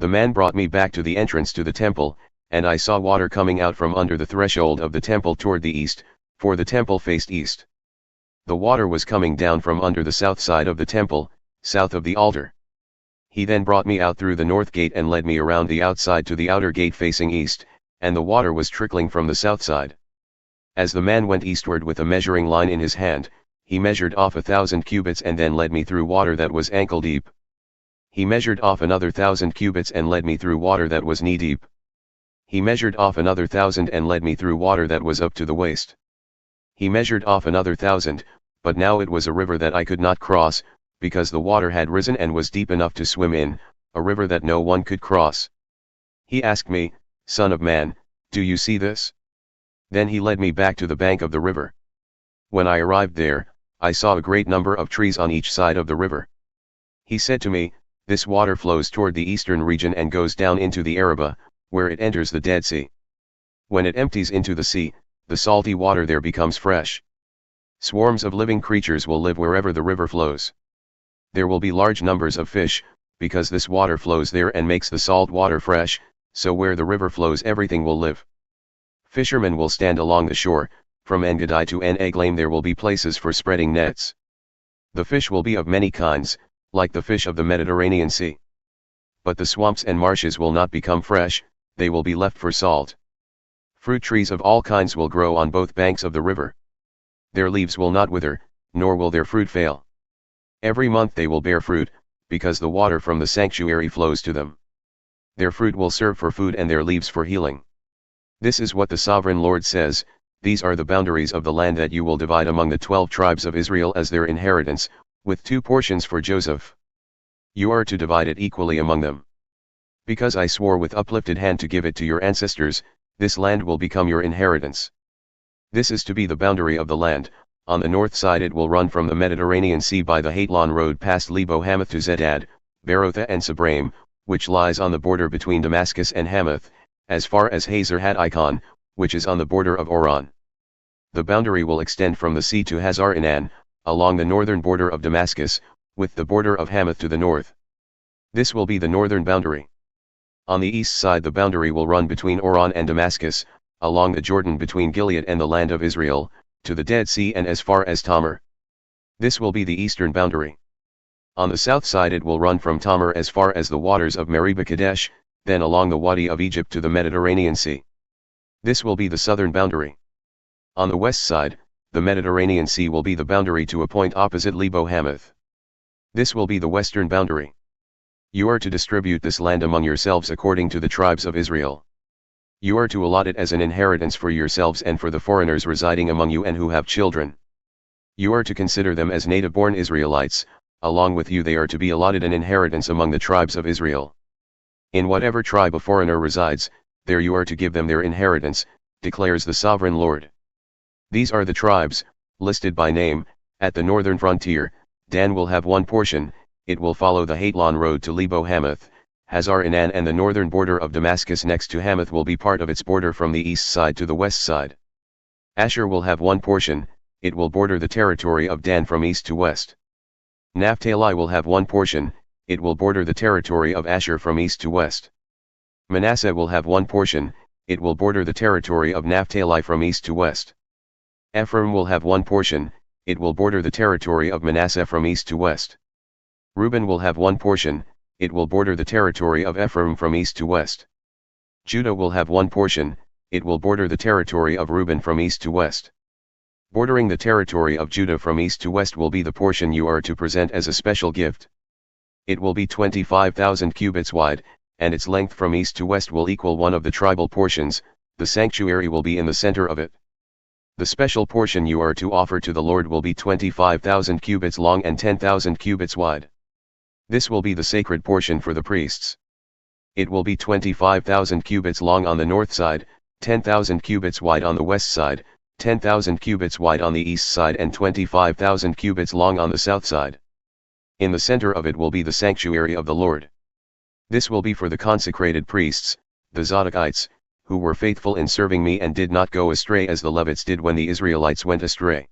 The man brought me back to the entrance to the temple, and I saw water coming out from under the threshold of the temple toward the east, for the temple faced east. The water was coming down from under the south side of the temple, south of the altar. He then brought me out through the north gate and led me around the outside to the outer gate facing east, and the water was trickling from the south side. As the man went eastward with a measuring line in his hand, he measured off 1,000 cubits and then led me through water that was ankle deep. He measured off another 1,000 cubits and led me through water that was knee deep. He measured off another 1,000 and led me through water that was up to the waist. He measured off another 1,000, but now it was a river that I could not cross, because the water had risen and was deep enough to swim in, a river that no one could cross. He asked me, "Son of man, do you see this?" Then he led me back to the bank of the river. When I arrived there, I saw a great number of trees on each side of the river. He said to me, "This water flows toward the eastern region and goes down into the Arabah, where it enters the Dead Sea. When it empties into the sea, the salty water there becomes fresh. Swarms of living creatures will live wherever the river flows. There will be large numbers of fish, because this water flows there and makes the salt water fresh, so where the river flows everything will live. Fishermen will stand along the shore, from En Gedi to En Eglaim there will be places for spreading nets. The fish will be of many kinds, like the fish of the Mediterranean Sea. But the swamps and marshes will not become fresh, they will be left for salt. Fruit trees of all kinds will grow on both banks of the river. Their leaves will not wither, nor will their fruit fail. Every month they will bear fruit, because the water from the sanctuary flows to them. Their fruit will serve for food and their leaves for healing. This is what the Sovereign Lord says, these are the boundaries of the land that you will divide among the 12 tribes of Israel as their inheritance, with 2 portions for Joseph. You are to divide it equally among them. Because I swore with uplifted hand to give it to your ancestors, this land will become your inheritance. This is to be the boundary of the land. On the north side it will run from the Mediterranean Sea by the Hethlon road past Lebo Hamath to Zedad, Berothah and Sibraim, which lies on the border between Damascus and Hamath, as far as Hazer Hattikon, which is on the border of Hauran. The boundary will extend from the sea to Hazar Enan, along the northern border of Damascus, with the border of Hamath to the north. This will be the northern boundary. On the east side the boundary will run between Hauran and Damascus, along the Jordan between Gilead and the land of Israel, to the Dead Sea and as far as Tamar. This will be the eastern boundary. On the south side it will run from Tamar as far as the waters of Meribah Kadesh, then along the Wadi of Egypt to the Mediterranean Sea. This will be the southern boundary. On the west side, the Mediterranean Sea will be the boundary to a point opposite Lebo Hamath. This will be the western boundary. You are to distribute this land among yourselves according to the tribes of Israel. You are to allot it as an inheritance for yourselves and for the foreigners residing among you and who have children. You are to consider them as native-born Israelites, along with you they are to be allotted an inheritance among the tribes of Israel. In whatever tribe a foreigner resides, there you are to give them their inheritance, declares the Sovereign Lord. These are the tribes, listed by name. At the northern frontier, Dan will have 1 portion, it will follow the Hethlon road to Lebo Hamath, Hazar Enan, and the northern border of Damascus next to Hamath will be part of its border from the east side to the west side. Asher will have 1 portion, it will border the territory of Dan from east to west. Naphtali will have 1 portion, it will border the territory of Asher from east to west. Manasseh will have 1 portion, it will border the territory of Naphtali from east to west. Ephraim will have 1 portion, it will border the territory of Manasseh from east to west. Reuben will have 1 portion, it will border the territory of Ephraim from east to west. Judah will have 1 portion, it will border the territory of Reuben from east to west. Bordering the territory of Judah from east to west will be the portion you are to present as a special gift. It will be 25,000 cubits wide, and its length from east to west will equal one of the tribal portions. The sanctuary will be in the center of it. The special portion you are to offer to the Lord will be 25,000 cubits long and 10,000 cubits wide. This will be the sacred portion for the priests. It will be 25,000 cubits long on the north side, 10,000 cubits wide on the west side, 10,000 cubits wide on the east side, and 25,000 cubits long on the south side. In the center of it will be the sanctuary of the Lord. This will be for the consecrated priests, the Zedadites, who were faithful in serving me and did not go astray as the Levites did when the Israelites went astray.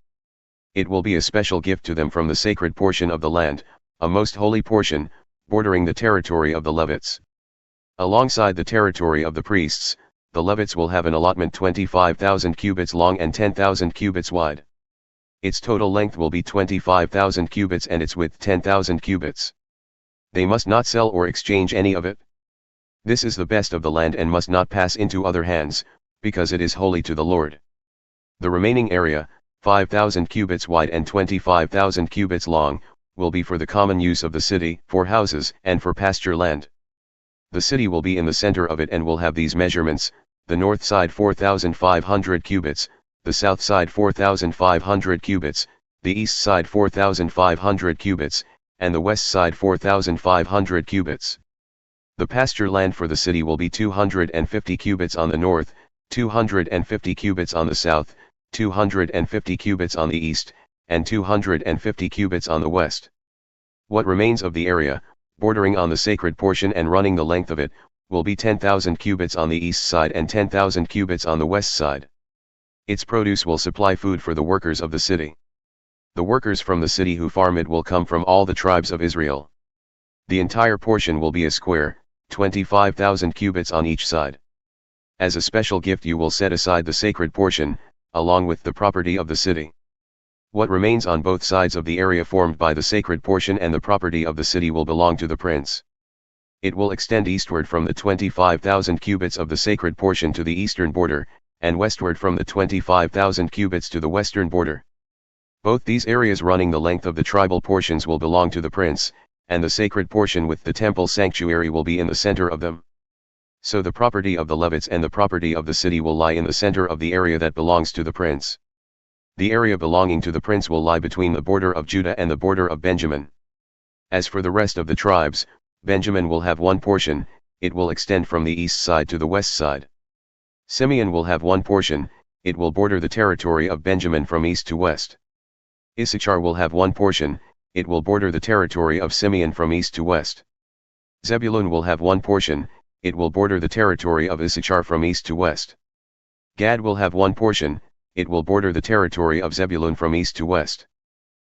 It will be a special gift to them from the sacred portion of the land, a most holy portion, bordering the territory of the Levites. Alongside the territory of the priests, the Levites will have an allotment 25,000 cubits long and 10,000 cubits wide. Its total length will be 25,000 cubits and its width 10,000 cubits. They must not sell or exchange any of it. This is the best of the land and must not pass into other hands, because it is holy to the Lord. The remaining area, 5,000 cubits wide and 25,000 cubits long, will be for the common use of the city, for houses, and for pasture land. The city will be in the center of it and will have these measurements: the north side 4,500 cubits, the south side 4,500 cubits, the east side 4,500 cubits, and the west side 4,500 cubits. The pasture land for the city will be 250 cubits on the north, 250 cubits on the south, 250 cubits on the east, and 250 cubits on the west. What remains of the area, bordering on the sacred portion and running the length of it, will be 10,000 cubits on the east side and 10,000 cubits on the west side. Its produce will supply food for the workers of the city. The workers from the city who farm it will come from all the tribes of Israel. The entire portion will be a square, 25,000 cubits on each side. As a special gift you will set aside the sacred portion, along with the property of the city. What remains on both sides of the area formed by the sacred portion and the property of the city will belong to the prince. It will extend eastward from the 25,000 cubits of the sacred portion to the eastern border, and westward from the 25,000 cubits to the western border. Both these areas running the length of the tribal portions will belong to the prince, and the sacred portion with the temple sanctuary will be in the center of them. So the property of the Levites and the property of the city will lie in the center of the area that belongs to the prince. The area belonging to the prince will lie between the border of Judah and the border of Benjamin. As for the rest of the tribes, Benjamin will have one portion, it will extend from the east side to the west side. Simeon will have one portion, it will border the territory of Benjamin from east to west. Issachar will have one portion, it will border the territory of Simeon from east to west. Zebulun will have one portion, it will border the territory of Issachar from east to west. Gad will have one portion, it will border the territory of Zebulun from east to west.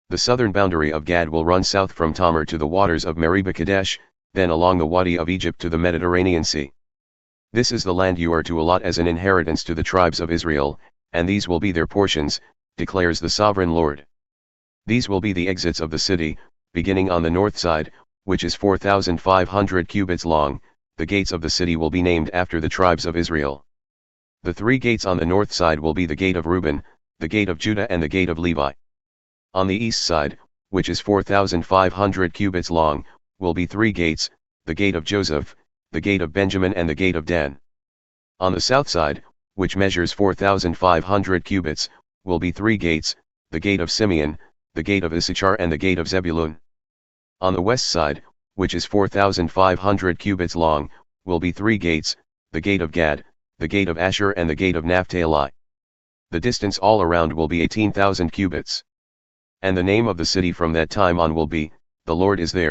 The southern boundary of Gad will run south from Tamar to the waters of Meribah Kadesh, then along the Wadi of Egypt to the Mediterranean Sea. This is the land you are to allot as an inheritance to the tribes of Israel, and these will be their portions, declares the sovereign Lord. These will be the exits of the city, beginning on the north side, which is 4,500 cubits long. The gates of the city will be named after the tribes of Israel. The three gates on the north side will be the gate of Reuben, the gate of Judah and the gate of Levi. On the east side, which is 4,500 cubits long, will be three gates, the gate of Joseph, the gate of Benjamin and the gate of Dan. On the south side, which measures 4,500 cubits, will be three gates, the gate of Simeon, the gate of Issachar and the gate of Zebulun. On the west side, which is 4,500 cubits long, will be three gates, the gate of Gad, the gate of Asher and the gate of Naphtali. The distance all around will be 18,000 cubits. And the name of the city from that time on will be, the Lord is there.